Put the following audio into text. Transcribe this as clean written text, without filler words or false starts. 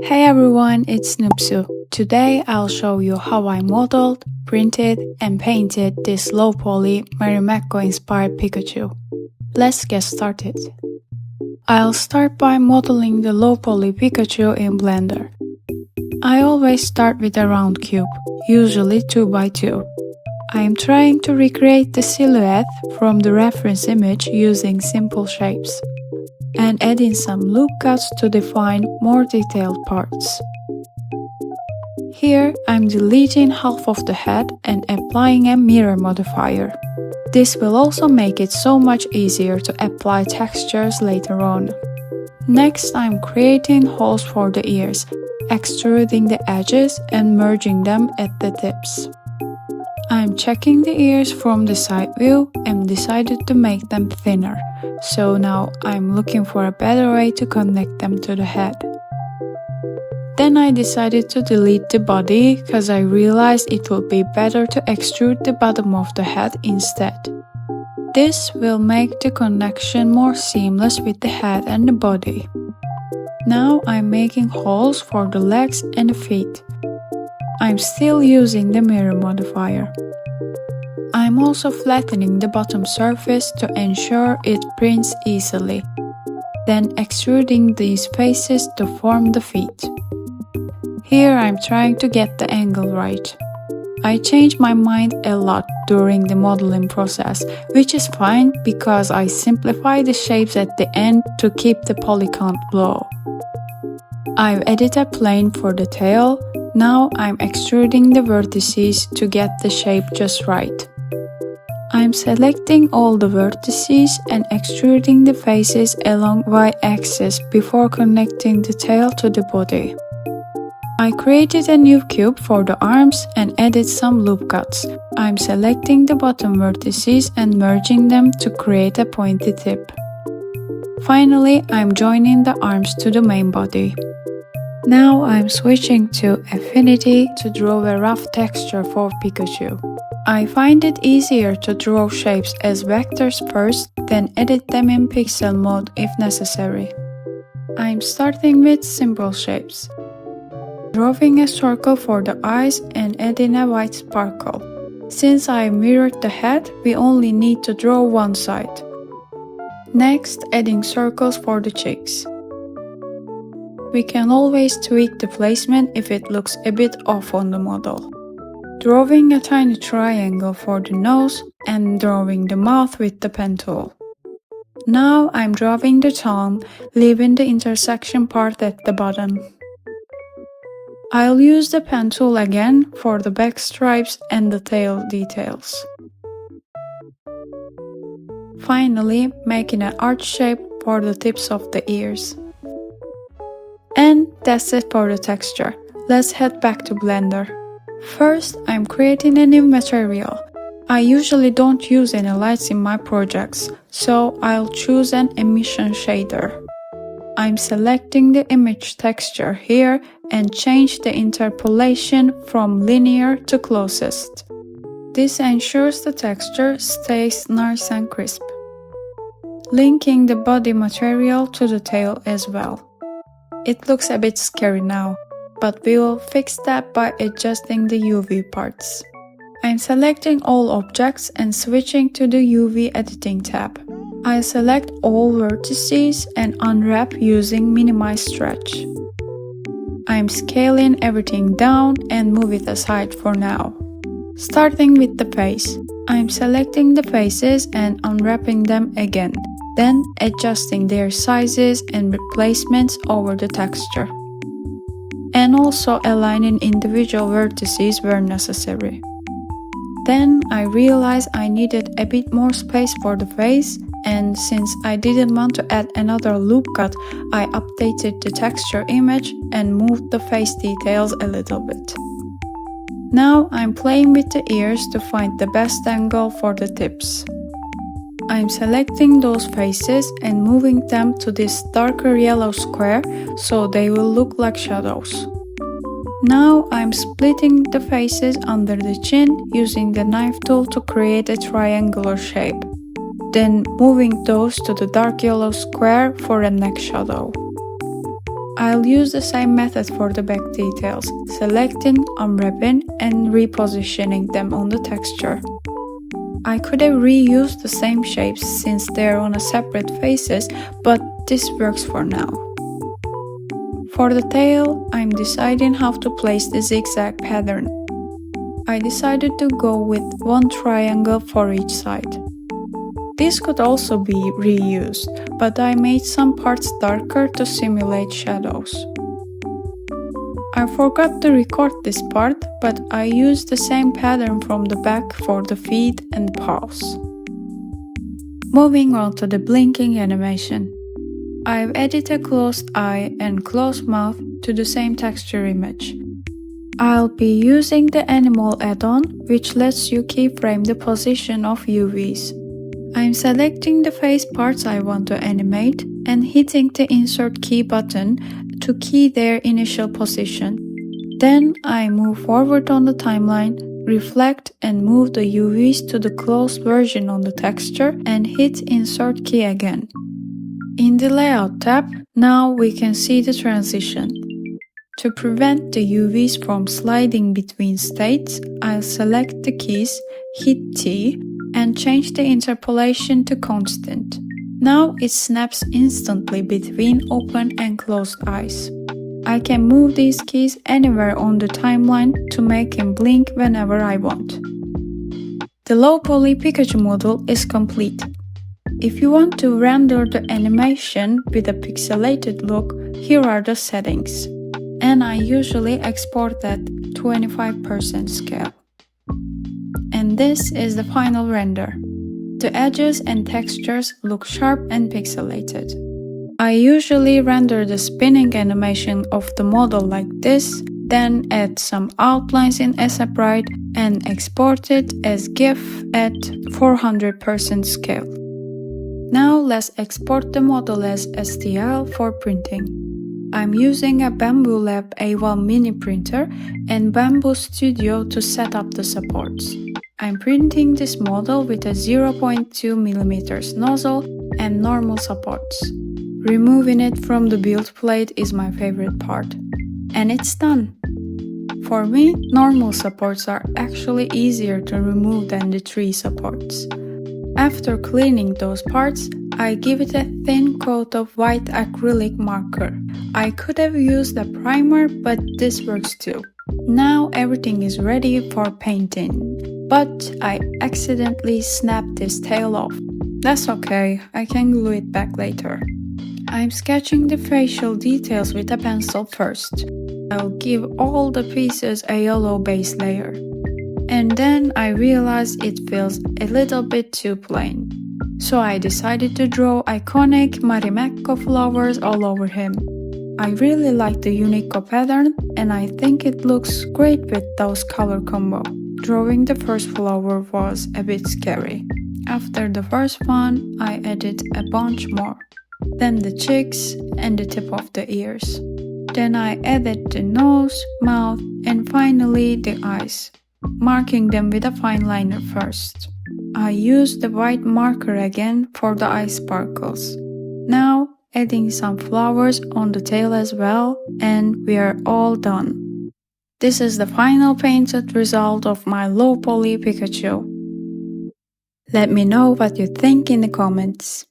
Hey everyone, it's Nupsu. Today I'll show you how I modeled, printed, and painted this low-poly Marimekko inspired Pikachu. Let's get started. I'll start by modeling the low-poly Pikachu in Blender. I always start with a round cube, usually 2x2. I am trying to recreate the silhouette from the reference image using simple shapes, and adding some loop cuts to define more detailed parts. Here I'm deleting half of the head and applying a mirror modifier. This will also make it so much easier to apply textures later on. Next I'm creating holes for the ears, extruding the edges and merging them at the tips. I'm checking the ears from the side view and decided to make them thinner, so now I'm looking for a better way to connect them to the head. Then I decided to delete the body because I realized it would be better to extrude the bottom of the head instead. This will make the connection more seamless with the head and the body. Now I'm making holes for the legs and the feet. I'm still using the mirror modifier. I'm also flattening the bottom surface to ensure it prints easily, then extruding these faces to form the feet. Here I'm trying to get the angle right. I change my mind a lot during the modeling process, which is fine because I simplify the shapes at the end to keep the poly count low. I've added a plane for the tail. Now I'm extruding the vertices to get the shape just right. I'm selecting all the vertices and extruding the faces along y-axis before connecting the tail to the body. I created a new cube for the arms and added some loop cuts. I'm selecting the bottom vertices and merging them to create a pointy tip. Finally, I'm joining the arms to the main body. Now I'm switching to Affinity to draw a rough texture for Pikachu. I find it easier to draw shapes as vectors first, then edit them in pixel mode if necessary. I'm starting with simple shapes. Drawing a circle for the eyes and adding a white sparkle. Since I mirrored the head, we only need to draw one side. Next, adding circles for the cheeks. We can always tweak the placement if it looks a bit off on the model. Drawing a tiny triangle for the nose and drawing the mouth with the pen tool. Now I'm drawing the tongue, leaving the intersection part at the bottom. I'll use the pen tool again for the back stripes and the tail details. Finally, making an arch shape for the tips of the ears. And that's it for the texture. Let's head back to Blender. First, I'm creating a new material. I usually don't use any lights in my projects, so I'll choose an emission shader. I'm selecting the image texture here and change the interpolation from linear to closest. This ensures the texture stays nice and crisp. Linking the body material to the tail as well. It looks a bit scary now, but we will fix that by adjusting the UV parts. I'm selecting all objects and switching to the UV editing tab. I select all vertices and unwrap using minimize stretch. I'm scaling everything down and move it aside for now. Starting with the face, I'm selecting the faces and unwrapping them again, then adjusting their sizes and replacements over the texture, and also aligning individual vertices where necessary. Then I realized I needed a bit more space for the face, and since I didn't want to add another loop cut, I updated the texture image and moved the face details a little bit. Now I'm playing with the ears to find the best angle for the tips. I'm selecting those faces and moving them to this darker yellow square so they will look like shadows. Now I'm splitting the faces under the chin using the knife tool to create a triangular shape. Then moving those to the dark yellow square for a neck shadow. I'll use the same method for the back details, selecting, unwrapping, and repositioning them on the texture. I could have reused the same shapes since they're on a separate faces, but this works for now. For the tail, I'm deciding how to place the zigzag pattern. I decided to go with one triangle for each side. This could also be reused, but I made some parts darker to simulate shadows. I forgot to record this part, but I used the same pattern from the back for the feet and paws. Moving on to the blinking animation. I've added a closed eye and closed mouth to the same texture image. I'll be using the animal add-on, which lets you keyframe the position of UVs. I'm selecting the face parts I want to animate and hitting the insert key button to key their initial position. Then I move forward on the timeline, reflect and move the UVs to the closed version on the texture and hit insert key again. In the layout tab, now we can see the transition. To prevent the UVs from sliding between states, I'll select the keys, hit T, and change the interpolation to constant. Now it snaps instantly between open and closed eyes. I can move these keys anywhere on the timeline to make him blink whenever I want. The low-poly Pikachu model is complete. If you want to render the animation with a pixelated look, here are the settings. And I usually export at 25% scale. And this is the final render. The edges and textures look sharp and pixelated. I usually render the spinning animation of the model like this, then add some outlines in sprite and export it as GIF at 400% scale. Now let's export the model as STL for printing. I'm using a bambulab A1 mini printer and Bamboo Studio to set up the supports. I'm printing this model with a 0.2mm nozzle and normal supports. Removing it from the build plate is my favorite part. And it's done! For me, normal supports are actually easier to remove than the tree supports. After cleaning those parts, I give it a thin coat of white acrylic marker. I could have used a primer, but this works too. Now everything is ready for painting, but I accidentally snapped this tail off. That's okay, I can glue it back later. I'm sketching the facial details with a pencil first. I'll give all the pieces a yellow base layer. And then I realized it feels a little bit too plain. So I decided to draw iconic marimekko flowers all over him. I really like the Unikko pattern and I think it looks great with those color combo. Drawing the first flower was a bit scary. After the first one, I added a bunch more. Then the cheeks and the tip of the ears. Then I added the nose, mouth, and finally the eyes, marking them with a fine liner first. I used the white marker again for the eye sparkles. Now adding some flowers on the tail as well, and we are all done. This is the final painted result of my low-poly Pikachu. Let me know what you think in the comments.